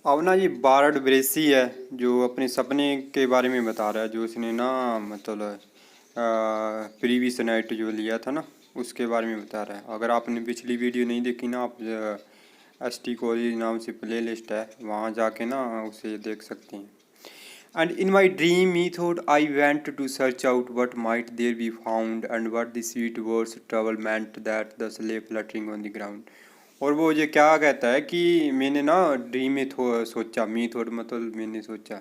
अब ना ये बारड ब्रेसी है जो अपने सपने के बारे में बता रहा है, जो उसने ना मतलब प्रीवियस नाइट जो लिया था ना उसके बारे में बता रहा है। अगर आपने पिछली वीडियो नहीं देखी ना, आप एस टी कॉलेज नाम से प्ले लिस्ट है, वहाँ जाके ना उसे देख सकते हैं। And in my dream, method, I went to search out what might there be found, and what the sweet words trouble meant that the slave fluttering on the ground. और वो ये क्या कहता है कि मैंने ना ड्रीम में सोचा, मीथोड मतलब मैंने सोचा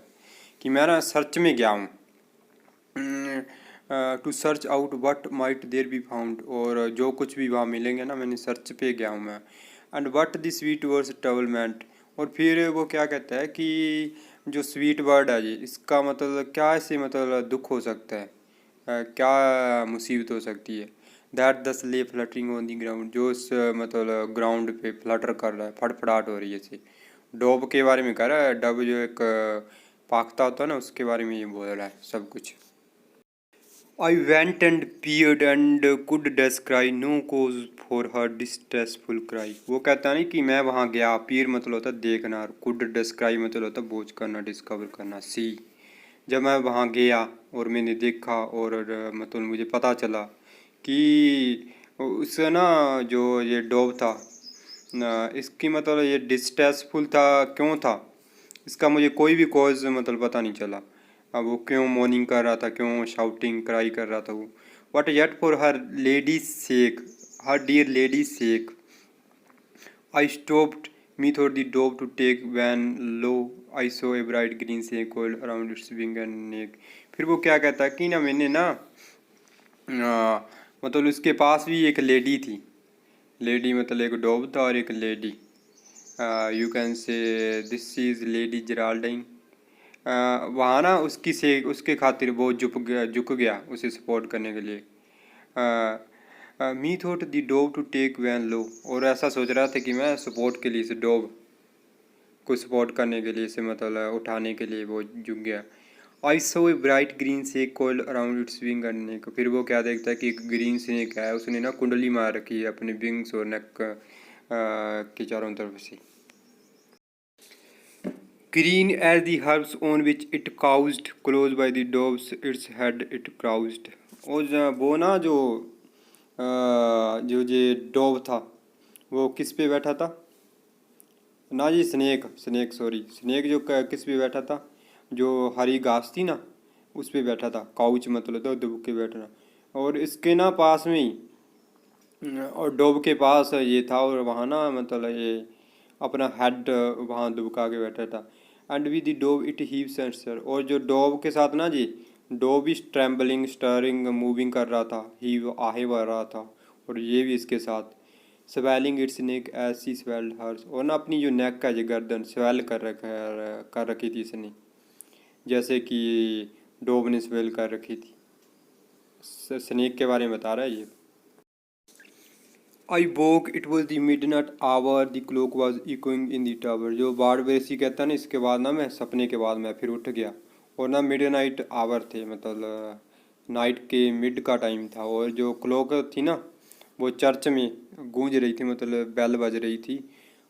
कि मैं ना सर्च में गया हूँ, to search out what might there be found, और जो कुछ भी वहाँ मिलेंगे ना, मैंने सर्च पे गया हूँ मैं। And what the sweet words trouble meant, और फिर वो क्या कहता है कि जो स्वीट वर्ड है ये, इसका मतलब क्या, ऐसे मतलब दुख हो सकता है, क्या मुसीबत हो सकती है। That the slave fluttering on the ground, जो उस मतलब ग्राउंड पे फ्लटर कर रहा है, फड़फड़ाहट हो रही है इसे। डॉब के बारे में कह रहा है, डब जो एक पाख्ता होता है ना, उसके बारे में ये बोल रहा है सब कुछ। I went and peered and could descry no cause for her distressful cry. वो कहता नहीं कि मैं वहाँ गया, पीर मतलब होता देखना, और कुड डिस्क्राई मतलब होता बोझ करना, डिस्कवर करना, सी। जब मैं वहाँ गया और मैंने देखा और मतलब मुझे पता चला कि उससे ना जो ये डॉग था ना, इसकी मतलब ये डिस्ट्रेसफुल था, क्यों था इसका मुझे कोई भी कॉज मतलब पता नहीं चला। अब वो क्यों मॉर्निंग कर रहा था, क्यों शाउटिंग क्राई कर रहा था वो। But yet for her lady sake, her dear lady sake, I stopped methought the dog to take when lo I saw a bright green snake coiled around its wing and neck. फिर वो क्या कहता है कि ना मैंने ना मतलब उसके पास भी एक लेडी थी, लेडी मतलब एक डॉग था और एक lady, you can say this is lady Geraldine. वहाँ ना उसकी से उसके खातिर वो झुक गया उसे सपोर्ट करने के लिए। Me thought the dog to take when low, और ऐसा सोच रहा था कि मैं सपोर्ट के लिए इसे डॉग को सपोर्ट करने के लिए इसे मतलब उठाने के लिए वो झुक गया। I saw a bright green snake coiled around its wing and neck. फिर वो क्या देखता है कि एक ग्रीन स्नेक है, उसने ना कुंडली मार रखी है अपने विंग्स और नेक के चारों तरफ से। Green as the herbs on which it caused, close by the doves its head it crouched. और वो ना जो जो ये डोव था वो किस पे बैठा था ना, जी स्नेक, स्नेक सॉरी, स्नेक जो किस पे बैठा था, जो हरी घास थी ना उस पे बैठा था। काउच मतलब तो दुब के बैठना, और इसके ना पास में ही और डोब के पास ये था, और वहाँ ना मतलब ये अपना हेड वहाँ दुबका के बैठा था। And with the dove it heave sensor, और जो डोब के साथ ना जी, डोब इज ट्रैम्बलिंग स्टरिंग मूविंग कर रहा था, हीव आहे भर रहा था, और ये भी इसके साथ swelling its neck as she swelled hers, और ना अपनी जो नेक का जो गर्दन स्वेल कर रखी थी इसने, जैसे कि डोब ने स्वेल कर रखी थी। स्नेक के बारे में बता रहा है ये। I woke it was the midnight hour the clock was echoing in the tower. जो बार्ड बेसी कहता है ना, इसके बाद ना मैं सपने के बाद मैं फिर उठ गया, और ना मिडनाइट आवर थे मतलब नाइट के मिड का टाइम था, और जो क्लॉक थी ना वो चर्च में गूंज रही थी, मतलब बेल बज रही थी।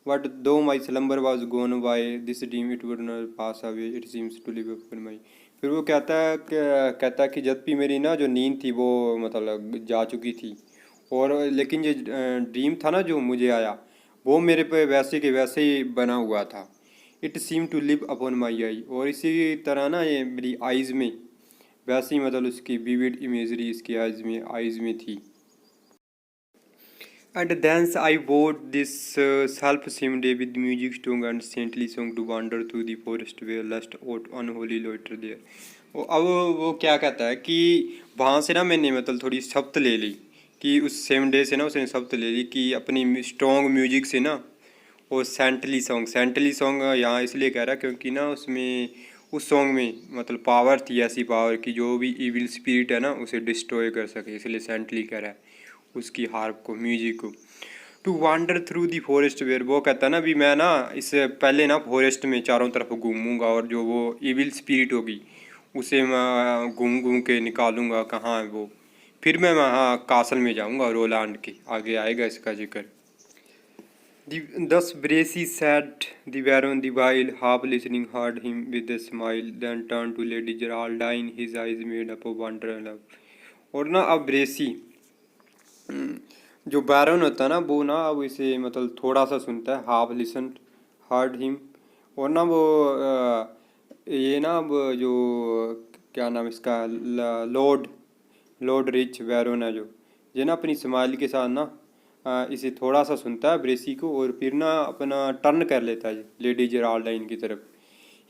But though my slumber was gone by this dream it would not pass away it seems to live upon my. फिर वो कहता है कि जब भी मेरी ना जो नींद थी वो मतलब जा चुकी थी, और लेकिन ये ड्रीम था ना जो मुझे आया, वो मेरे पे वैसे के वैसे ही बना हुआ था। It seem to live upon my eye, और इसी तरह ना ये मेरी आइज़ में वैसे ही मतलब उसकी विविड इमेजरी इसकी आइज़ में थी। And thence I bought this self-same day with music strong and saintly song to wander through the forest where lust ought unholy loiter there. अब वो क्या कहता है कि वहाँ से ना मैंने मतलब थोड़ी शब्द ले ली, कि उस सेम डे से ना उसने शब्द ले ली कि अपनी स्ट्रॉन्ग म्यूजिक से ना, और सेंटली सॉन्ग यहाँ इसलिए कह रहा क्योंकि ना उसमें उस सॉन्ग में मतलब पावर थी, ऐसी पावर कि जो भी इविल स्पिरिट है ना उसे डिस्ट्रॉय कर सके, इसलिए सेंटली कह रहा है उसकी हार्प को, म्यूजिक को। To wander through the forest where, वो कहता है ना भी मैं ना इससे पहले ना फॉरेस्ट में चारों तरफ घूमूंगा, और जो वो इविल स्पिरिट होगी उसे मैं घूम घूम के निकालूंगा कहाँ है वो। फिर मैं वहाँ कासल में जाऊँगा, रोलांड के आगे आएगा इसका जिक्र। Thus Bracy sat the Baron the while, half listening, heard him with a smile, then turned to Lady Geraldine, his eyes made up of wonder and love. और ना अब ब्रेसी जो बैरन होता है ना वो ना अब इसे मतलब थोड़ा सा सुनता है, हाफ लिसन हर्ड हिम। और ना वो ये ना अब जो क्या नाम इसका लॉर्ड लॉर्ड रिच बैरन है जो ये ना अपनी स्माइल के साथ ना इसे थोड़ा सा सुनता है ब्रेसी को और फिर ना अपना टर्न कर लेता है लेडी जेराल्डाइन की तरफ।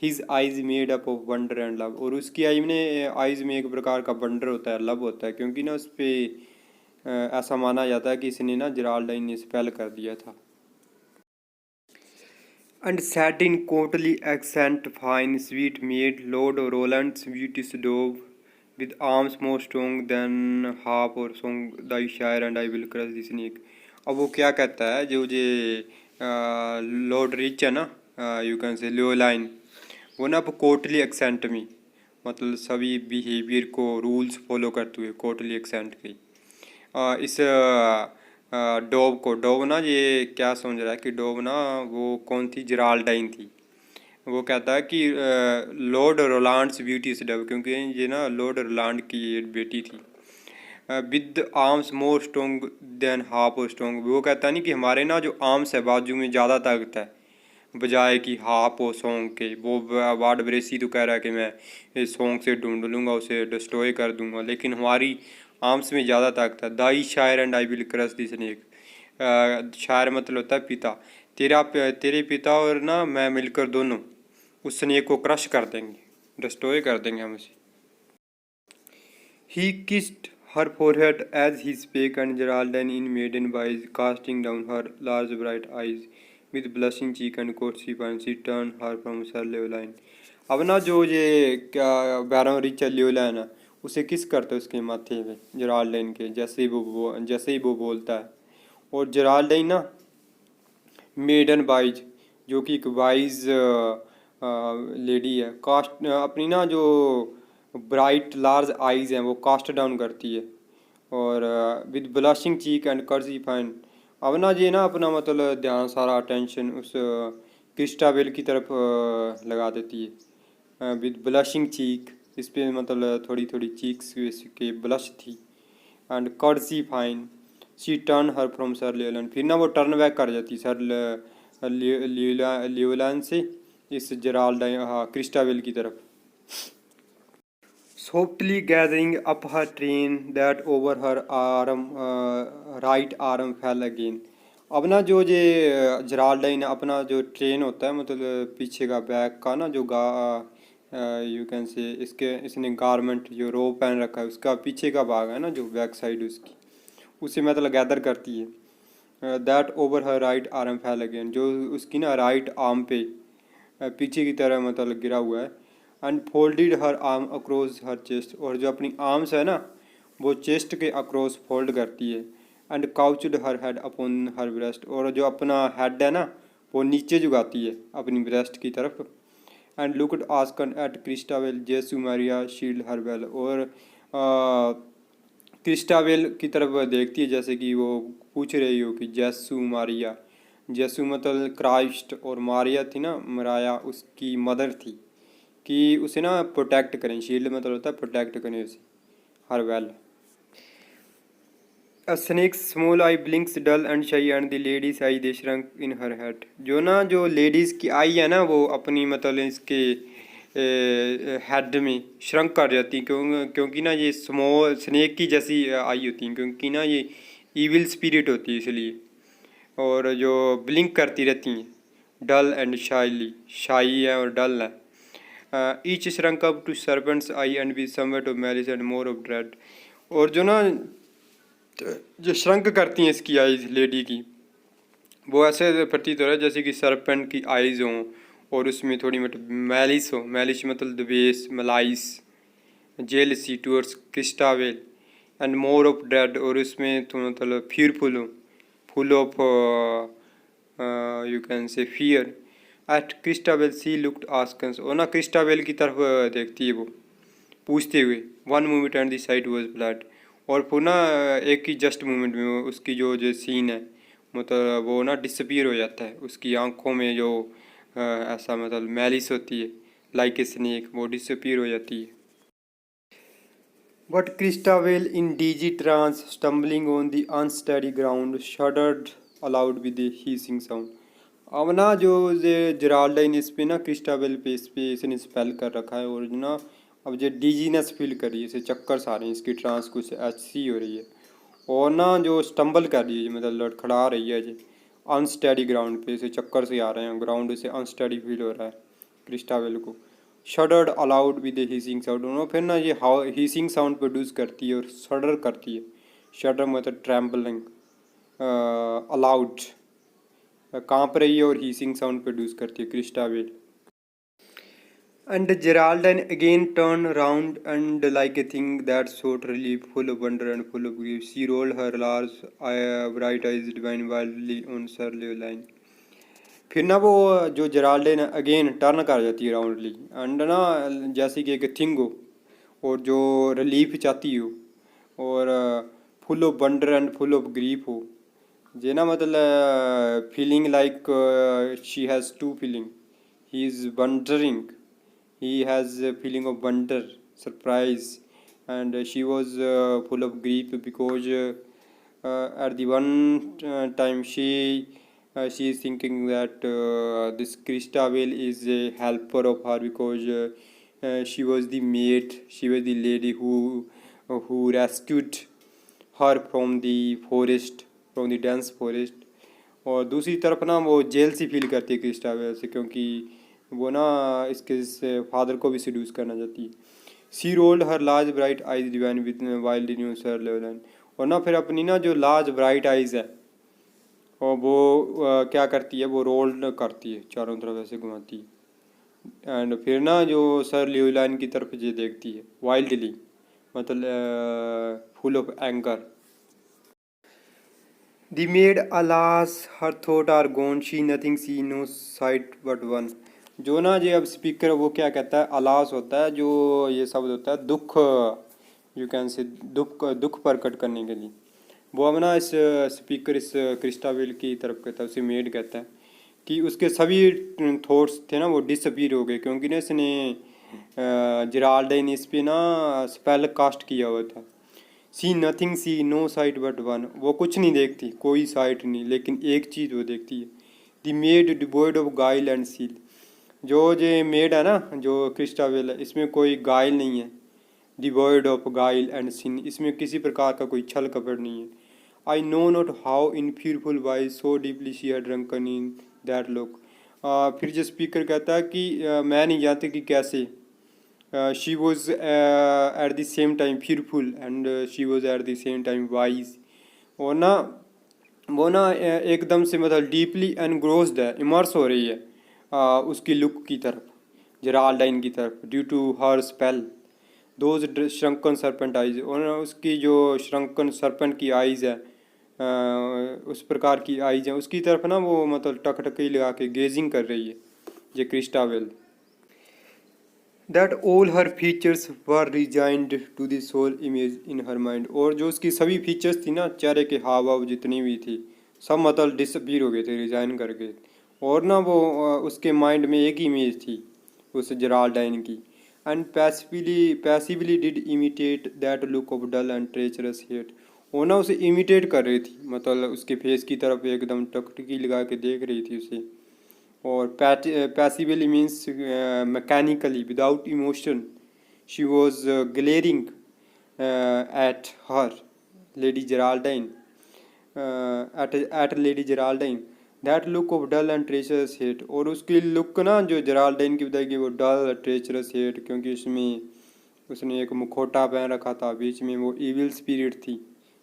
His eyes made up of wonder and love, और उसकी आइज में एक प्रकार का वंडर होता है, लव होता है, क्योंकि ना उस पर ऐसा माना जाता है कि इसने ना जेराल्डाइन ने स्पेल कर दिया था। And sat in courtly accent fine sweet maid Lord Roland's beauteous dove with arms more strong than harp or song thy shire and I will crush the snake। अब वो क्या कहता है जो ये लॉर्ड रिच है ना, यू कैन से लियोलाइन, वो ना अब कोर्टली एक्सेंट में मतलब सभी बिहेवियर को रूल्स फॉलो करते हुए कोर्टली एक्सेंट की इस डोव को, डोव ना ये क्या समझ रहा है कि डोव ना वो कौन थी, जेराल्डाइन थी। वो कहता है कि लॉर्ड रोलांड्स ब्यूटी से डव, क्योंकि ये ना लॉर्ड रोलांड की बेटी थी। With arms more strong than half और स्ट्रोंग, वो कहता नहीं कि हमारे ना जो आर्म्स है बाजू में ज़्यादा ताकत है बजाय कि हाफ और सॉन्ग के। वो वार्ड ब्रेसी तो कह रहा है कि मैं इस सॉन्ग से ढूंढ लूँगा, उसे डिस्ट्रॉय कर दूंगा, लेकिन हमारी आर्म्स में ज़्यादा ताकत है। दाई शायर and I will crush this snake, शायर मतलब होता है पिता, तेरे पिता और ना मैं मिलकर दोनों उस स्नेक को क्रश कर देंगे, डिस्ट्रॉय कर देंगे हम उसे। He kissed her forehead as he spake, and Geraldine in maiden wise, casting down her large bright eyes, with blushing cheek and courtesy and she turned her from Sir Leoline। अब ना जो ये क्या बैरन Richard लियोलाइन है उसे किस करते है उसके माथे पे जेराल्डाइन के, जैसे ही वो बोलता है। और जेराल्डाइन ना मेडन वाइज, जो कि एक वाइज लेडी है, कास्ट अपनी ना जो ब्राइट लार्ज आइज हैं वो कास्ट डाउन करती है, और with blushing cheek and courtesy fine. अब ना ये ना अपना मतलब ध्यान सारा अटेंशन उस क्रिस्टाबेल की तरफ लगा देती है विद ब्लशिंग चीक, इस पर मतलब थोड़ी थोड़ी चीक्स के ब्लश थी। And courtesy fine she turn her from sir Leoline, फिर ना वो टर्न बैक कर जाती सर लियोलाइन से इस जेराल्डाइन क्रिस्टाबेल की तरफ। Softly gathering up her train that over her arm, right arm fell again। अब ना जो ये जेराल्डाइन अपना जो ट्रेन होता है मतलब पीछे का बैक का ना जो यू कैन से इसने गारमेंट जो रो पहन रखा है उसका पीछे का भाग है ना जो बैक साइड उसकी, उसे मतलब गैदर करती है। That over her right arm फैल अगेन, जो उसकी ना राइट आर्म पे पीछे की तरह मतलब गिरा हुआ है। And folded her arm across her chest, और जो अपनी आर्म्स है ना वो चेस्ट के अक्रॉस फोल्ड करती है। And couched her head upon her breast, और जो अपना हेड है ना वो नीचे झुकाती है अपनी ब्रेस्ट की तरफ। And looked askance at Christabel Jesu Maria shield her well, और क्रिस्टाबेल की तरफ देखती है जैसे कि वो पूछ रही हो कि जेसु मारिया, जेसु मतलब क्राइस्ट, और मारिया थी ना मराया उसकी मदर थी, कि उसे ना प्रोटेक्ट करें, शील्ड मतलब होता है प्रोटेक्ट करें उसे हर well. A snake's small eye blinks dull and shy and the lady's eye they shrunk in her head। जो ना जो लेडीज़ की आई है ना वो अपनी मतलब इसके हेड में श्रंक कर जाती, क्योंकि ना ये स्मॉल स्नेक की जैसी आई होती है, क्योंकि ना ये इविल स्पिरिट होती है इसलिए, और जो ब्लिंक करती रहती हैं, डल एंड शाइली, शाई है और डल है। Each shrunk up to serpents eye and be somewhat of malice and more of dread, और जो ना जो श्रंक करती हैं इसकी आइज लेडी की वो ऐसे प्रतीत हो रहा है जैसे कि सरपेंट की आइज़ हों और उसमें थोड़ी मोटी मैलिस हो, मैलिस मतलब द्वेष malice, jealousy towards Christabel, and more of dread, और उसमें तो मतलब फीयरफुल हो, full of you can say fear. At Christabel she looked askance, और ना क्रिस्टाबेल की तरफ देखती है वो पूछते हुए। One moment and the site was blood, और फिर ना एक ही जस्ट मोमेंट में उसकी जो सीन है मतलब वो ना डिसअपीयर हो जाता है, उसकी आंखों में जो ऐसा मतलब मैलिस होती है लाइक ए स्नेक, वो डिसअपीयर हो जाती है। But Christabel in dizzy trance, stumbling on the unsteady ground, shuddered aloud with a hissing sound. अब ना जो ये जराल्डाइन इस पे ना क्रिस्टाबेल पे इस पे इसने स्पेल कर रखा है, और ना अब जो डिजीनेस फील कर रही है, इसे चक्कर आ रहे हैं, इसकी ट्रांस कुछ ऐसी हो रही है, और ना जो स्टम्बल कर रही है मतलब लड़खड़ा रही है जी अनस्टेडी ग्राउंड पे, इसे चक्कर से आ रहे हैं, ग्राउंड से अनस्टेडी फील हो रहा है क्रिस्टाबेल को। शडर्ड अलाउड विद हीसिंग साउंड, उन्होंने फिर ना ये हीसिंग साउंड प्रोड्यूस करती है और शडर करती है। शडर मतलब ट्रैम्बलिंग, अलाउड कांप रही है, और हीसिंग साउंड प्रोड्यूस करती है Christabel. And Geraldine again turned round and like a thing that sought relief, full of wonder and full of grief, she rolled her large bright eyes divine wildly on Sir Leoline. फिर ना वो जो जेराल्डिन again turn कर जाती है roundly, and ना जैसे कि एक थिंग हो और जो रिलीफ चाहती हो, और full of wonder and full of grief हो, जे ना मतलब feeling like she has to feeling, he is wondering, he has a feeling of wonder, surprise, and she was full of grief because at the one time she is thinking that this Christabel is a helper of her, because she was the maid, she was the lady who rescued her from the forest, from the dense forest. और दूसरी तरफ ना वो jail सी feel करती है Christabel से, क्योंकि वो ना इसके फादर को भी सीड्यूस करना चाहती है। She rolled her large bright eyes divine with wild new sir Leoline, और ना फिर अपनी ना जो लार्ज ब्राइट आइज है, और वो क्या करती है, वो रोल करती है चारों तरफ ऐसे घुमाती है, एंड फिर ना जो सर लेवलाइन की तरफ ये देखती है वाइल्डली, मतलब full of anger. The maid, alas, her thought are gone, she nothing see no sight but one. जो ना ये अब स्पीकर वो क्या कहता है, अलास होता है जो ये शब्द होता है दुख, यू कैन से दुख प्रकट करने के लिए। वो अब ना इस स्पीकर इस क्रिस्टाबेल की तरफ कहता है, उसे मेड कहता है कि उसके सभी थॉट्स थे ना वो डिसअपीयर हो गए, क्योंकि ना इसने जेराल्डाइन इस पे ना स्पेल कास्ट किया हुआ था। She nothing see no sight but one, वो कुछ नहीं देखती, कोई साइट नहीं, लेकिन एक चीज़ वो देखती है, the made devoid of guile and seal. जो मेड है ना जो क्रिस्टाबेल है, इसमें कोई गाइल नहीं है, devoid of guile and sin, इसमें किसी प्रकार का कोई छल कपट नहीं है। I know not how in fearful wise so deeply she had drunken in that look. फिर जो स्पीकर कहता है कि मैं नहीं जानती कि कैसे she was at the same time fearful and she was at the same time wise, और ना वो ना एकदम से मतलब डीपली एनग्रोस्ड है, इमर्स हो रही है उसकी लुक की तरफ, जेराल्डाइन की तरफ, due to her spell those shrunken serpent eyes, और उसकी जो श्रंकन सरपेंट की आइज़ है उस प्रकार की आइज़ है उसकी तरफ ना वो मतलब टकटकी लगा के गेजिंग कर रही है ये Christabel. That all her features were resigned to the sole image in her mind, और जो उसकी सभी फीचर्स थी ना चेहरे के हाव भाव जितनी भी थी सब मतलब डिसअपीयर हो गए थे रिजाइन करके, और ना वो उसके माइंड में एक ही इमेज थी उस जेराल्डाइन की, and passively did imitate that look of dull and treacherous hate, वो ना उसे इमिटेट कर रही थी, मतलब उसके फेस की तरफ एकदम टकटकी लगा के देख रही थी उसे, और passively means mechanically without emotion she was glaring at her lady Geraldine, at lady Geraldine, that look of dull and treacherous hate, और उसकी लुक ना जो जेराल्डाइन की बताएगी वो डल ट्रेचरस हेट, क्योंकि उसमें उसने एक मुखौटा पहन रखा था, बीच में वो इविल स्पिरिट थी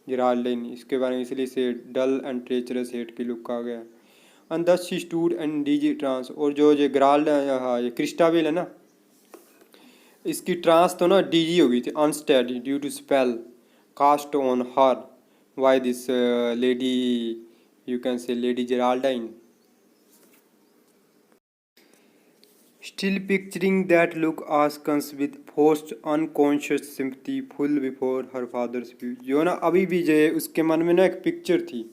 जेराल्डाइन, इसके बारे में इसलिए से डल एंड ट्रेचरस हेट की लुक आ गया। And thus she stood and dizzy trance, और जो ये ग्राल हाँ ये क्रिस्टाबेल है ना इसकी ट्रांस तो ना डीजी हो गई थी, unsteady due to spell cast on her by this lady, you can say lady Geraldine. Still picturing that look, Askance with forced unconscious sympathy full before her father's view, जो ना अभी भी जो उसके मन में ना एक पिक्चर थी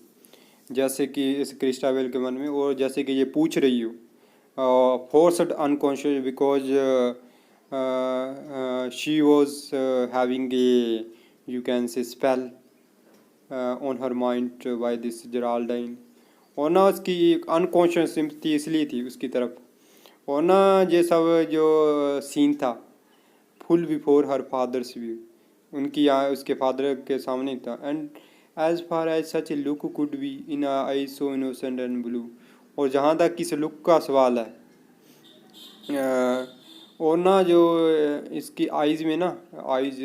जैसे कि इस क्रिस्टाबेल के मन में, और जैसे कि ये पूछ रही हो forced unconscious because she was having a you can say spell on her mind by this Geraldine. और ना उसकी अनकॉन्शियस सिंपथी इसलिए थी उसकी तरफ, और ना ये सब जो सीन था full before her father's view, उनकी उसके फादर के सामने था। And as far as such a look could be in eye so innocent and blue. और जहाँ तक किस लुक का सवाल है, और ना जो इसकी आइज़ में ना, आइज़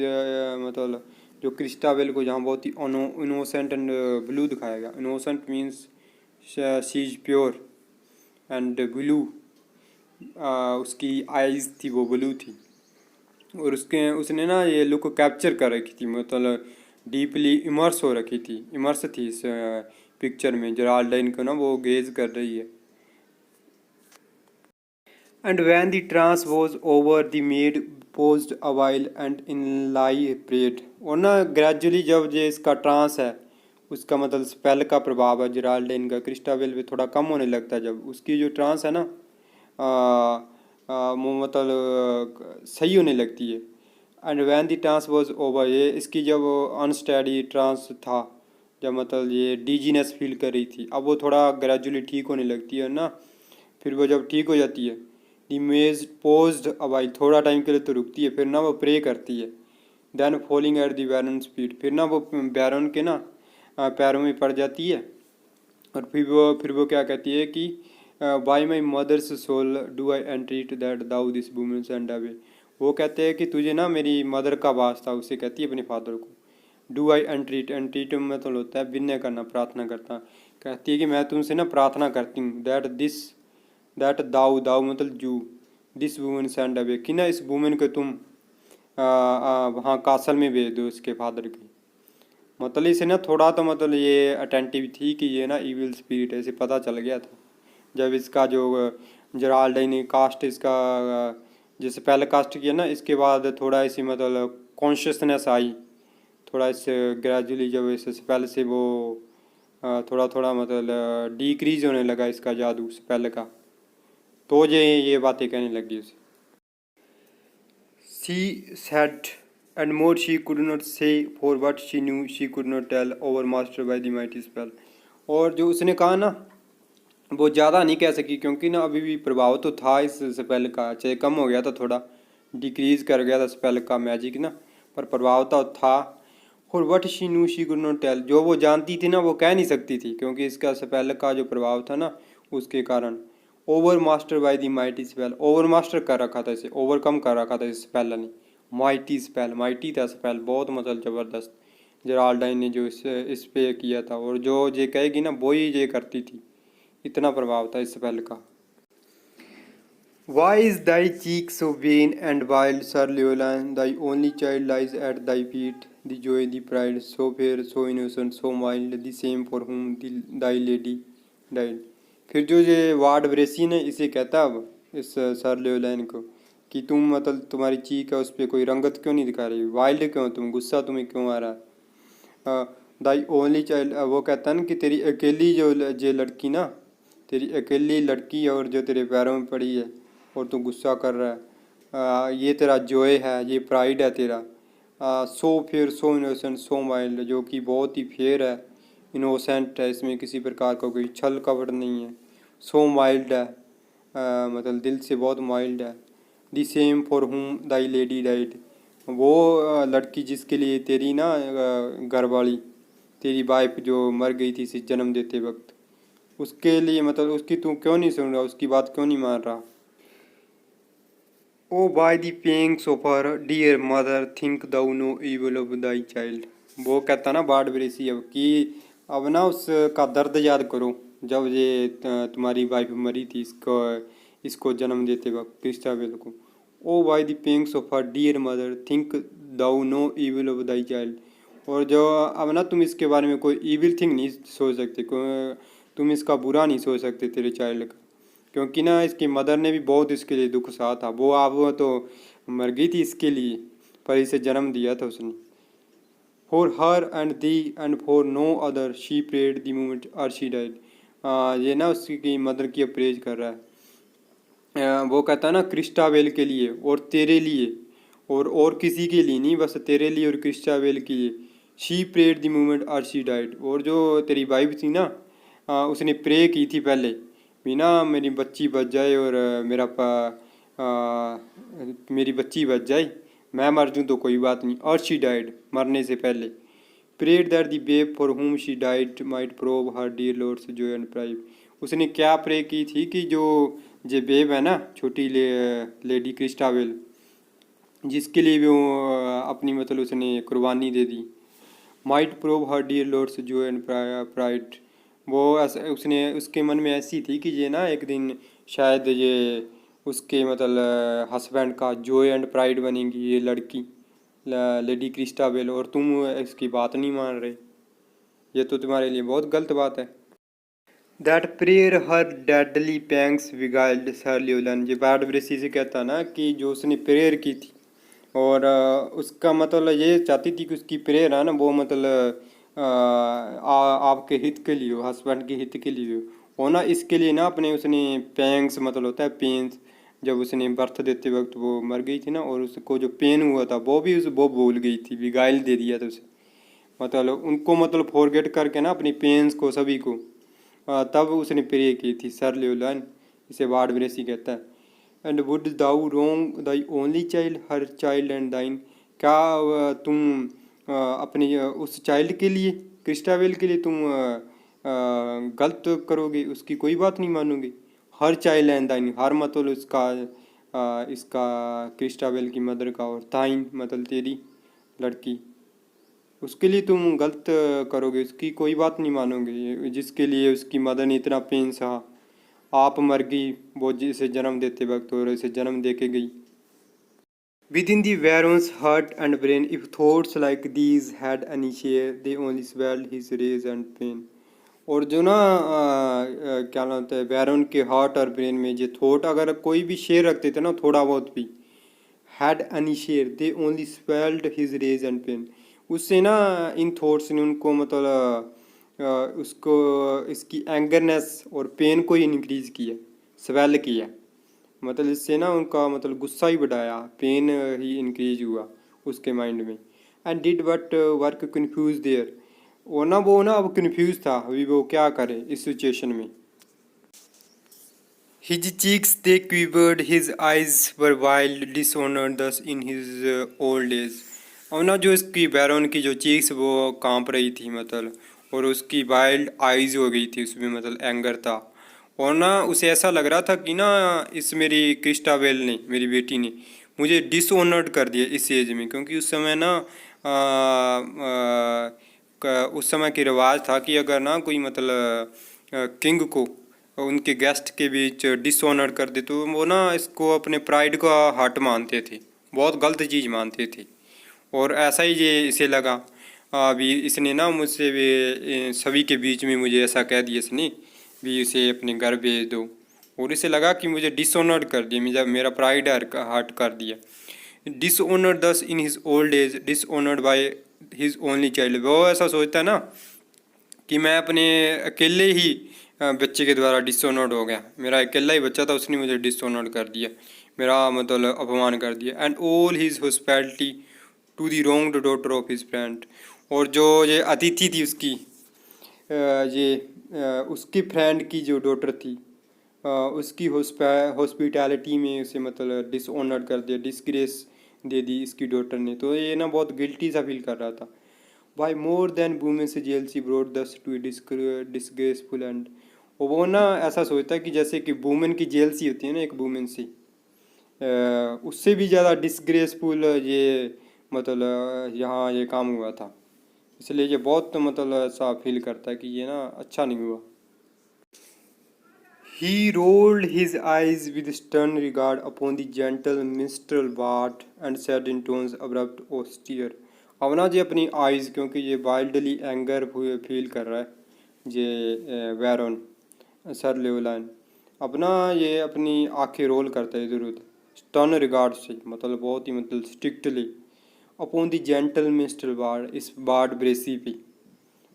मतलब जो क्रिस्टाबेल को जहाँ बहुत ही इनोसेंट एंड ब्लू दिखाया गया। Innocent means she is pure and blue, उसकी आइज़ थी वो ब्लू थी। और उसने ना ये लुक कैप्चर कर रखी थी, मतलब डीपली इमर्स हो रखी थी, इमर्स थी इस पिक्चर में। जेराल्डाइन को ना वो गेज कर रही है। And when the trance was over the maid paused a while and inly prayed. और ना ग्रेजुअली जब ये इसका ट्रांस है, उसका मतलब स्पेल का प्रभाव है जेराल्डाइन का क्रिस्टाबेल पे थोड़ा कम होने लगता है। जब उसकी जो ट्रांस है ना वो मतलब सही होने लगती है। And when the trance was over, ये इसकी जब अनस्टडी ट्रांस था, जब मतलब ये डीजीनेस फील कर रही थी, अब वो थोड़ा ग्रेजुअली ठीक होने लगती है ना। फिर वो जब ठीक हो जाती है, द मेज पोज्ड अवाइल, थोड़ा टाइम के लिए तो रुकती है, फिर ना वो प्रे करती है। Then falling at the baron speed, फिर ना वो बैरन के ना पैरों में पड़ जाती है। और फिर वो क्या कहती है कि by my mother's soul do I entreat that thou this woman send away. वो कहते हैं कि तुझे ना मेरी मदर का वास्ता, उसे कहती है अपने फादर को। डू आई एंट्रीट, एंट्रीट में तो होता है विनय करना, प्रार्थना करता। कहती है कि मैं तुमसे ना प्रार्थना करती हूँ दैट दाऊ, दाऊ मतलब जू, दिस वुमन सेंड अवे, कि ना इस वुमन को तुम वहाँ कासल में भेज दो इसके फादर की। मतलब इसे ना थोड़ा तो मतलब ये अटेंटिव थी कि ये ना इविल स्पिरिट है, इसे पता चल गया था जब इसका जो जेराल्डाइन ने कास्ट इसका जैसे पहले कास्ट किया ना, इसके बाद थोड़ा इसी मतलब कॉन्शियसनेस आई थोड़ा इससे ग्रेजुअली, जब इससे पहले से वो थोड़ा थोड़ा मतलब डिक्रीज होने लगा इसका जादू स्पेल का, तो ये बातें कहने लगी उसे। She said, and more she could not say, for what she knew she could not tell, overmastered by the mighty spell। और जो उसने कहा ना वो ज़्यादा नहीं कह सकी, क्योंकि ना अभी भी प्रभाव तो था इस स्पेल का, चाहे कम हो गया था, थोड़ा डिक्रीज कर गया था स्पेल का मैजिक ना, पर प्रभाव तो था। और what she knew she could not tell, जो वो जानती थी ना वो कह नहीं सकती थी, क्योंकि इसका स्पेल का जो प्रभाव था ना उसके कारण। Over master by the mighty spell, over master कर रखा था इसे, ओवरकम कर रखा था इस स्पेल ने। माइटी स्पेल, माइटी था स्पेल, बहुत मतलब ज़बरदस्त जेराल्डाइन ने जो इस पे किया था, और जो ये कहेगी ना वो ही ये करती थी, इतना प्रभाव था इस स्पेल का। Why is thy cheek so vain and wild, Sir Leolan? Thy only child lies at thy feet, the joy, the pride, so fair, so innocent, so mild, the same for whom thy lady died। फिर जो ये ward ब्रेसी ने इसे कहता अब इस sir लेओलैन को कि तुम मतलब तुम्हारी चीक है उस पर कोई रंगत क्यों नहीं दिखा रही, वाइल्ड क्यों, तुम गुस्सा तुम्हें क्यों आ रहा है। दाई ओनली चाइल्ड, वो कहता है ना कि तेरी अकेली जो लड़की ना, तेरी अकेली लड़की और जो तेरे पैरों में पड़ी है और तू गुस्सा कर रहा है, ये तेरा जॉय है, ये प्राइड है तेरा। सो फेयर, सो इनोसेंट, सो माइल्ड, जो कि बहुत ही फेयर है, इनोसेंट है, इसमें किसी प्रकार का कोई छल कपट नहीं है। सो माइल्ड है, मतलब दिल से बहुत माइल्ड है। दी सेम फॉर हुम दाई लेडी डाइड, वो लड़की जिसके लिए तेरी ना घरवाली, तेरी वाइफ जो मर गई थी इसे जन्म देते वक्त, उसके लिए मतलब उसकी तू क्यों नहीं सुन रहा, उसकी बात क्यों नहीं मान रहा। Oh by the pangs of her dear mother think thou no evil of thy child. वो कहता ना बाड ब्रेसी अब कि अब ना उसका दर्द याद करो जब ये तुम्हारी वाइफ मरी थी इसको जन्म देते वक्त क्रिस्टाबेल को। Oh by the pangs of her dear mother think thou no evil of thy child. और जो अब ना तुम इसके बारे में कोई इविल थिंग नहीं सोच सकते, तुम इसका बुरा नहीं सोच सकते तेरे चाइल्ड का, क्योंकि ना इसकी मदर ने भी बहुत इसके लिए दुख सहा था। वो अब वो तो मर गई थी इसके लिए, पर इसे जन्म दिया था उसने। For her and thee and for no other she prayed the moment ere she died. ये ना उसकी मदर की अप्रेज कर रहा है। वो कहता है ना क्रिस्टाबेल के लिए और तेरे लिए और किसी के लिए नहीं, बस तेरे लिए और क्रिस्टाबेल के लिए। She prayed the moment ere she died. और जो तेरी वाइफ थी ना, उसने प्रे की थी पहले भी ना, मेरी बच्ची बच जाए और मेरी बच्ची बच जाए, मैं मर दूँ तो कोई बात नहीं। और शी डाइड, मरने से पहले। Prayed that the babe for whom she died might prove her dear lord's joy and pride. उसने क्या प्रे की थी कि जो बेब है ना, छोटी लेडी क्रिस्टाबेल, जिसके लिए भी वो अपनी मतलब उसने कुर्बानी दे दी। Might prove her dear lord's joy and pride. वो ऐसा उसने उसके मन में ऐसी थी कि ये ना एक दिन शायद ये उसके मतलब हस्बैंड का जॉय एंड प्राइड बनेगी ये लड़की, लेडी क्रिस्टाबेल, और तुम इसकी बात नहीं मान रहे। ये तो तुम्हारे लिए बहुत गलत बात है। That prayer her deadly pangs beguiled sir Leoline. ये बैड ब्रेसी से कहता ना कि जो उसने प्रेयर की थी, और उसका मतलब ये चाहती थी कि उसकी प्रेयर है ना वो मतलब आपके हित के लिए हो, हस्बैंड के हित के लिए हो। और ना इसके लिए ना अपने उसने पैंग्स मतलब होता है पेन्स, जब उसने बर्थ देते वक्त वो मर गई थी ना, और उसको जो पेन हुआ था वो भी वो भूल गई थी, विगाइल दे दिया था उसे। मतलब उनको मतलब फॉरगेट करके ना अपनी पेन्स को सभी को तब उसने प्रे की थी सर ल्यूलन। इसे वार्ड ब्रेसी कहता है। And would thou wrong thy only child her child and thine. क्या तुम अपनी उस चाइल्ड के लिए, क्रिस्टाबेल के लिए तुम गलत करोगे, उसकी कोई बात नहीं मानोगे। हर चाइल्ड एंड दाइन, हर मतलब इसका क्रिस्टाबेल की मदर का, और ताइन मतलब तेरी लड़की, उसके लिए तुम गलत करोगे, उसकी कोई बात नहीं मानोगे, जिसके लिए उसकी मदर ने इतना पेन सहा। आप मर गई वो जिसे जन्म देते वक्त, और इसे जन्म दे के गई। Within the baron's heart and brain if thoughts like these had any share they only swelled his rage and pain. और जो ना क्या नाम होता है, वेरोन के हार्ट और ब्रेन में जो थॉट अगर कोई भी शेयर रखते थे ना, थोड़ा बहुत भी, had any share they only swelled his rage and pain. उससे ना इन थॉट्स ने उनको मतलब उसको इसकी एंगरनेस और पेन को ही इंक्रीज किया, स्वेल किया। मतलब इससे ना उनका मतलब गुस्सा ही बढ़ाया, पेन ही इंक्रीज हुआ उसके माइंड में। And did but work confuse there. वो ना अब कन्फ्यूज था, अभी वो क्या करे इस सिचुएशन में। His cheeks they quivered, his eyes were wild, dishonored thus in his old age। और ना जो इसकी बैरोन की जो चीक्स वो कांप रही थी मतलब, और उसकी वाइल्ड आइज हो गई थी, उसमें मतलब एंगर था। और ना उसे ऐसा लग रहा था कि ना इस मेरी क्रिस्टाबेल ने, मेरी बेटी ने मुझे डिसऑनर्ड कर दिया इस एज में। क्योंकि उस समय ना उस समय की रिवाज था कि अगर ना कोई मतलब किंग को उनके गेस्ट के बीच डिसऑनर कर दे तो वो ना इसको अपने प्राइड का हर्ट मानते थे, बहुत गलत चीज़ मानते थे। और ऐसा ही ये इसे लगा। अभी इसने ना मुझसे भी सभी के बीच में मुझे ऐसा कह दिया इसने भी, इसे अपने घर भेज दो। और इसे लगा कि मुझे डिसऑनर्ड कर दिया, मेरा प्राइड हर्ट कर दिया। डिसऑनर्ड दस in his old age, dishonoured by his only child. वो ऐसा सोचता है ना कि मैं अपने अकेले ही बच्चे के द्वारा डिसऑनर्ड हो गया, मेरा अकेला ही बच्चा था, उसने मुझे डिसऑनर्ड कर दिया, मेरा मतलब अपमान कर दिया। And all his hospitality to the wronged daughter of his friend. और जो ये अतिथि थी उसकी, उसकी फ्रेंड की जो डॉटर थी, उसकी हॉस्पिटैलिटी में उसे मतलब डिसऑनर कर दिया, डिसग्रेस दे दी इसकी डॉटर ने। तो ये ना बहुत गिल्टी सा फील कर रहा था। बाई मोर देन वुमेन से जेलसी ब्रोड दस टू डिसग्रेसफुल एंड। और वो ना ऐसा सोचता है कि जैसे कि वुमेन की जेलसी होती है ना एक वुमेन से, उससे भी ज़्यादा डिसग्रेसफुल ये मतलब यहाँ ये काम हुआ था। इसलिए ये बहुत मतलब ऐसा फील करता है कि ये ना अच्छा नहीं हुआ। He rolled his eyes with stern regard upon the gentle minstrel bard and said in tones abrupt austere। अब ना जी अपनी आइज़, क्योंकि ये वाइल्डली एंगर फील कर रहा है ये वैरन सर लेवलाइन। अब ना ये अपनी आंखें रोल करता है इधर उधर, स्टर्न रिगार्ड से मतलब बहुत ही मतलब strictly, upon the gentle minstrel bard, इस बार्ड ब्रेसी पे,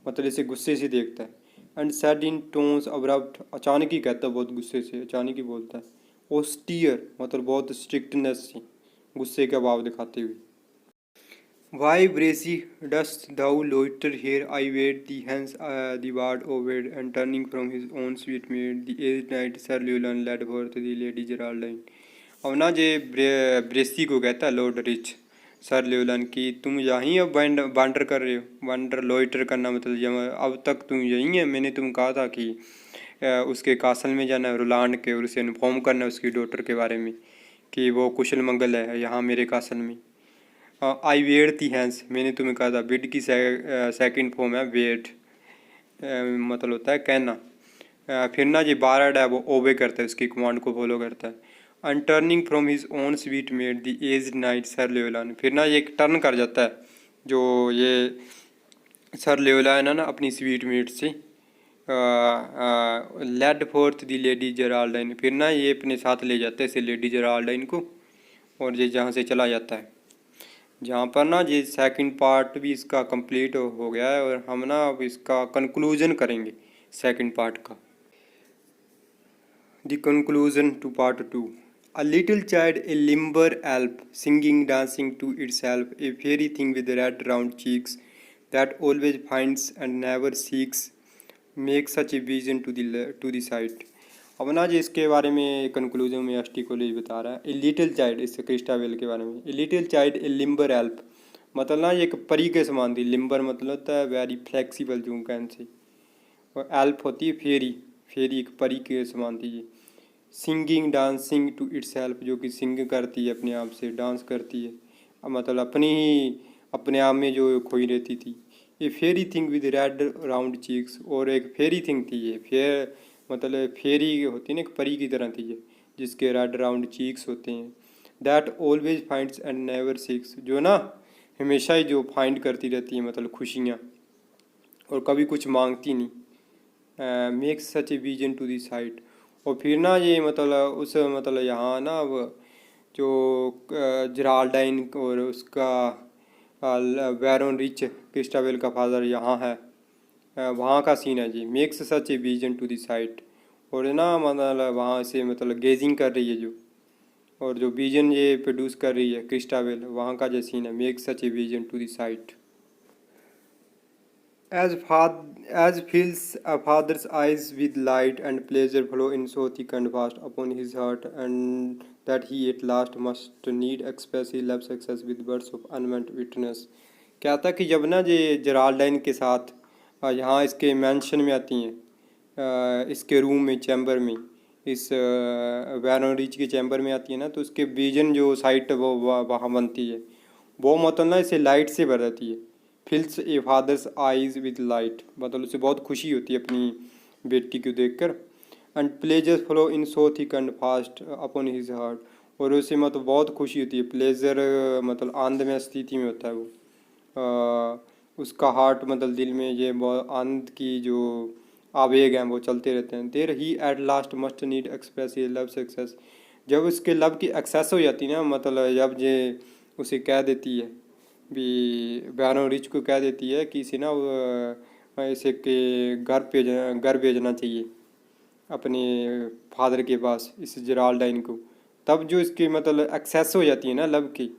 मतलब इसे गुस्से से देखता है। And said in tones abrupt, अचानक ही कहता है, बहुत गुस्से से अचानक ही बोलता है। ओस्टियर मतलब बहुत स्ट्रिक्टनेस से, गुस्से का भाव दिखाते हुए। Why Bracy dost thou loiter here, I bade thee hence the bard obeyed and turning from his own sweet maid the aged knight sir Leoline led forth the lady Geraldine. अब ना जे ब्रेसी को कहता है लॉर्ड रिच सर ल्यूलन कि तुम यहीं अब wander कर रहे हो। वांडर लोइटर करना मतलब अब तक तुम यहीं है। मैंने तुम कहा था कि उसके कासल में जाना है रोलांड के, और उसे इन्फॉर्म करना है उसकी डॉटर के बारे में कि वो कुशल मंगल है यहाँ मेरे कासल में। आई वेड दी हैंस, मैंने तुम्हें कहा था। विड की सेकंड फॉर्म है वेड, मतलब होता है कहना। फिर ना ये बारड है वो ओबे करता है, उसकी कमांड को फॉलो करता है। And turning from his own sweet maid the aged knight sir Leoline, फिर ना ये एक टर्न कर जाता है जो ये सर लेवलान है ना अपनी स्वीट मेट से लेड फोर्थ दी लेडी जेराल्डाइन, फिर ना ये अपने साथ ले जाता है इसे लेडी जेराल्डाइन को, और ये जहाँ से चला जाता है। जहाँ पर ना ये सेकंड पार्ट भी इसका कंप्लीट हो गया है, और हम ना अब इसका कंक्लूजन करेंगे सेकंड पार्ट का। The conclusion to part 2। A little child, a limber elf, singing, dancing to itself, a fairy thing with red round cheeks that always finds and never seeks, makes such a vision to the sight। अब ना जी इसके बारे में conclusion में S T college बता रहा है। A little child, इससे क्रिस्टाबेल के बारे में। A little child a limber elf, मतलब ना ये एक परी के समान थी। लिम्बर मतलब होता है वेरी फ्लेक्सिबल, जो कैन से, और एल्फ होती है फेरी, फेरी एक परी के समान थी ये। सिंगिंग डांसिंग टू इटसेल्फ, जो कि सिंग करती है अपने आप से, डांस करती है, मतलब अपने आप में जो खोई रहती थी। ये fairy thing with red round cheeks, और एक फेरी थिंग थी ये, फेयर मतलब फेरी होती है ना, एक परी की तरह थी ये, जिसके रेड राउंड चीक्स होते हैं। That always finds and never seeks, जो ना हमेशा ही जो फाइंड करती रहती है मतलब खुशियाँ, और कभी कुछ मांगती नहीं। Makes such a vision to the sight, और फिर ना ये मतलब उस मतलब यहाँ ना अब जो जेराल्डाइन और उसका बैरन रिच, क्रिस्टाबेल का फादर यहाँ है, वहाँ का सीन है जी। Makes such a vision to the sight, और ना मतलब वहाँ से मतलब गेजिंग कर रही है जो, और जो विजन ये प्रोड्यूस कर रही है क्रिस्टाबेल, वहाँ का जो सीन है। Makes such a vision to the sight. As fills a father's eyes with light and pleasure flow in so thick and fast upon his heart, and that he at last must need express his love success with words of unmeant witness। क्या था कि जब ना ये जेराल्डाइन के साथ यहाँ इसके मैंशन में आती हैं, इसके रूम में, चैम्बर में, इस बैरन रिच के चैम्बर में आती है ना, तो उसके विजन जो साइट वो वहाँ बनती है, वो मतलब ना इसे लाइट से भर देती है। फिल्स ए फादर्स आइज विद लाइट, मतलब उसे बहुत खुशी होती है अपनी बेटी को देखकर। And pleasure flow in so thick and fast upon his heart, और उसे मतलब बहुत खुशी होती है। प्लेजर मतलब आनंद में स्थिति में होता है वो, उसका हार्ट मतलब दिल में ये आनंद की जो आवेग हैं वो चलते रहते हैं। There he at last must need express ye love success, जब उसके लव की एक्सेस हो जाती है ना, मतलब जब ये उसे कह देती है भी, बैरन रिच को कह देती है कि इसे ना इसे के घर भेजना चाहिए अपने फादर के पास, इस जेराल्डाइन को। तब जो इसकी मतलब एक्सेस हो जाती है ना लव की,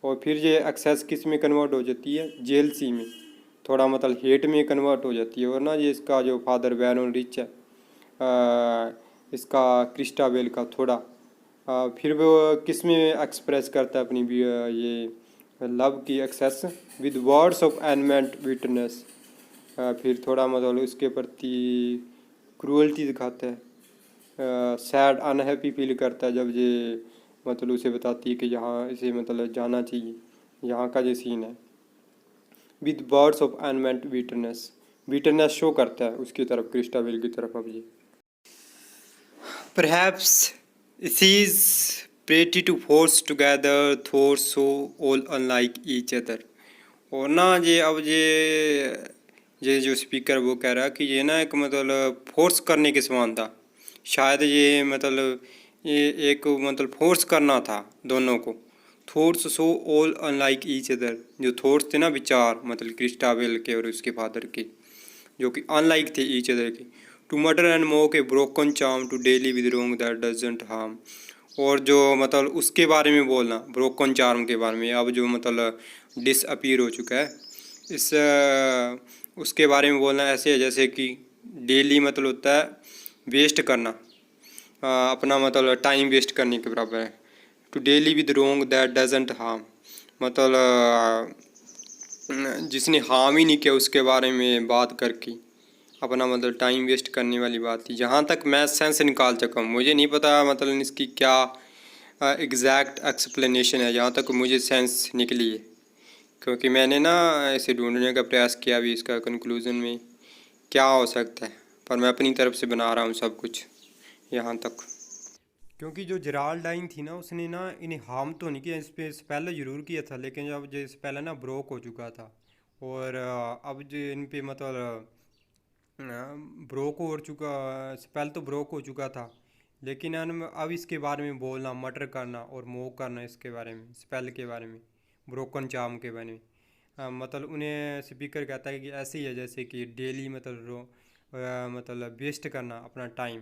और फिर ये एक्सेस किस में कन्वर्ट हो जाती है, जेलसी में, थोड़ा मतलब हेट में कन्वर्ट हो जाती है। और ना ये इसका जो फादर बैरन रिच है, इसका क्रिस्टाबेल का थोड़ा फिर वो किस में एक्सप्रेस करता है अपनी ये लव की excess with words of unmeant bitterness. फिर थोड़ा मतलब उसके प्रति क्रूअल्टी दिखाता है, सैड अनहैप्पी फील करता है जब ये मतलब उसे बताती है कि यहाँ इसे मतलब जाना चाहिए, यहाँ का जो सीन है। With words of unmeant witness, witness show करता है उसकी तरफ, क्रिस्टाबेल की तरफ। अब ये perhaps she is pretty to force together thoughts so all unlike each other। और ना ये अब ये जो स्पीकर वो कह रहा है कि ये ना एक मतलब फोर्स करने के समान था, शायद ये मतलब ये एक मतलब फोर्स करना था दोनों को, thoughts so all unlike each other. जो थॉट्स थे ना, विचार, मतलब क्रिस्टाबेल के और उसके फादर के, जो कि अनलाइक थे ईच अदर के। To mutter and mock a broken charm to dally with wrong that doesn't harm. और जो मतलब उसके बारे में बोलना, ब्रोकन चार्म के बारे में, अब जो मतलब डिसअपीयर हो चुका है, इस उसके बारे में बोलना ऐसे है जैसे कि डेली मतलब होता है वेस्ट करना, अपना मतलब टाइम वेस्ट करने के बराबर है। To dally with wrong that doesn't harm, मतलब जिसने हार्म ही नहीं किया उसके बारे में बात करके अपना मतलब टाइम वेस्ट करने वाली बात थी। जहाँ तक मैं सेंस निकाल चुका हूँ, मुझे नहीं पता मतलब इसकी क्या एग्जैक्ट एक्सप्लेनेशन है, जहाँ तक मुझे सेंस निकली है, क्योंकि मैंने ना इसे ढूंढने का प्रयास किया भी इसका कंक्लूज़न में क्या हो सकता है, पर मैं अपनी तरफ से बना रहा हूँ सब कुछ यहाँ तक। क्योंकि जो जेराल्डाइन थी ना, उसने ना इन्हें हार्म तो नहीं किया, इस पे स्पेल ज़रूर किया था, लेकिन जब जो स्पेल है ना ब्रोक हो चुका था, और अब जो इन पे मतलब ब्रोक हो चुका, स्पेल तो ब्रोक हो चुका था, लेकिन अब इसके बारे में बोलना, मर्डर करना और मोक करना, इसके बारे में, स्पेल के बारे में, ब्रोकन चार्म के बारे में, मतलब उन्हें स्पीकर कहता है कि ऐसे ही है जैसे कि डेली मतलब वेस्ट करना अपना टाइम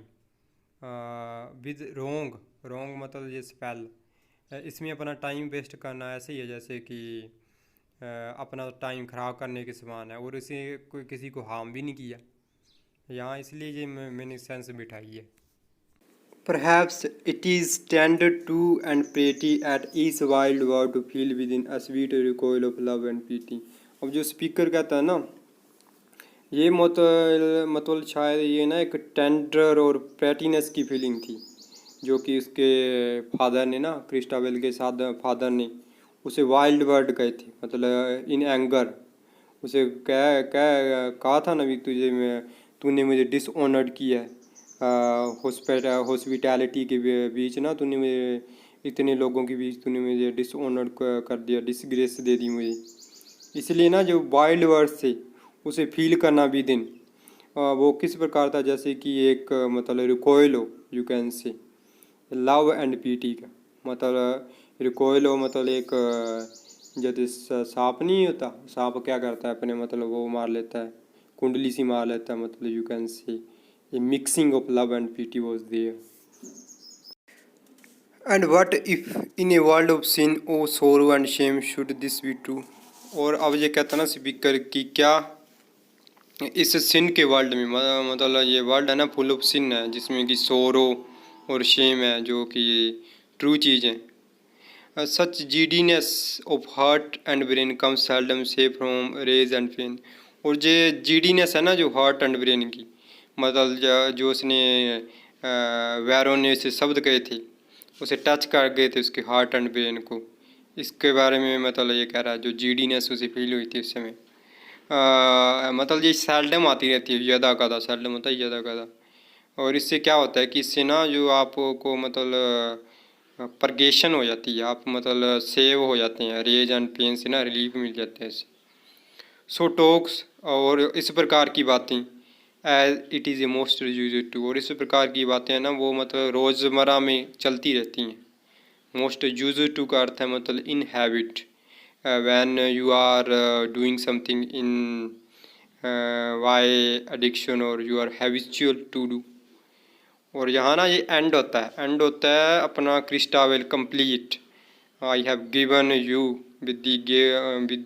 विद रोंग, रोंग मतलब ये स्पेल, इसमें अपना टाइम वेस्ट करना ऐसे ही है जैसे कि अपना टाइम ख़राब करने के समान है, और इसे कोई किसी को हार्म भी नहीं किया यहाँ, इसलिए ये मैंने सेंस बिठाई है। Perhaps it is tender to and pretty at each wild word to feel within a sweet recoil of love and pity। अब जो स्पीकर कहता है ना, ये मतलब शायद ये ना एक टेंडर और प्रेटीनेस की फीलिंग थी, जो कि उसके फादर ने ना, क्रिस्टाबेल के साथ फादर ने उसे वाइल्ड वर्ड कहे थे, मतलब इन एंगर उसे कहा था ना भी तूने मुझे डिसऑनर्ड किया है, हॉस्पिटैलिटी के बीच ना, तूने मुझे इतने लोगों के बीच तूने मुझे डिसऑनर्ड कर दिया, डिसग्रेस दे दी मुझे। इसलिए ना जो वाइल्ड वर्ड से उसे फील करना भी दिन, वो किस प्रकार था, जैसे कि एक मतलब रिकॉयल हो, यू कैन से लव एंड पीटी का मतलब रिकॉयल हो, मतलब एक जैसे सांप नहीं होता, सांप क्या करता है अपने मतलब वो मार लेता है, कुंडली सी मार लेता है, मतलब यू कैन से a mixing of love and pity was there। And what if in a world of sin, oh sorrow and shame, should this be true। और अब ये कहता ना स्पीकर कि क्या इस सिन के वर्ल्ड में, मतलब ये वर्ल्ड है ना फुल ऑफ सिन है, जिसमें कि सोरो और शेम है, जो कि ट्रू चीज़ है। Such giddiness of heart and brain come seldom save from rage and pain. और जो जीडीनेस है ना, जो हार्ट एंड ब्रेन की, मतलब जो उसने वैरों ने उसे शब्द कहे थे, उसे टच कर गए थे उसके हार्ट एंड ब्रेन को, इसके बारे में मतलब ये कह रहा है, जो जीडीनेस उसे फील हुई थी उस समय। मतलब ये सेल्डम आती रहती है, ज़्यादा कदा सेल्डम होता है ज़्यादा कदा। और इससे क्या होता है कि इससे ना जो आपको मतलब परगेशन हो जाती है, आप मतलब सेव हो जाते हैं, रेज एंड पेन से ना रिलीफ मिल जाते हैं इससे। सो टॉक्स, और इस प्रकार की बातें, as it is a most use to, और इस प्रकार की बातें हैं ना वो मतलब रोज़मर्रा में चलती रहती हैं। मोस्ट यूज टू का अर्थ है मतलब in habit, when you are doing something in why addiction or you are habitual to do। और यहाँ ना ये एंड होता है अपना Christabel complete, I have given you with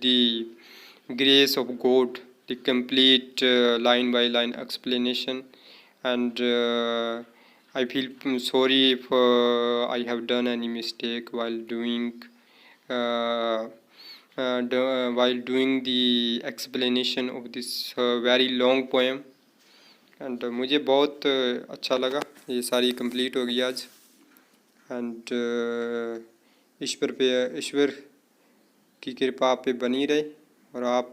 the grace of God the complete line by line explanation, and I feel sorry if I have done any mistake while doing the explanation of this very long poem। And मुझे बहुत अच्छा लगा, ये सारी complete हो गई आज। And ईश्वर की कृपा आप पे बनी रहे, और आप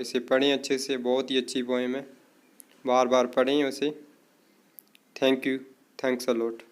इसे पढ़ें अच्छे से, बहुत ही अच्छी पोएम है, बार बार पढ़ें उसे। Thank you, thanks a lot.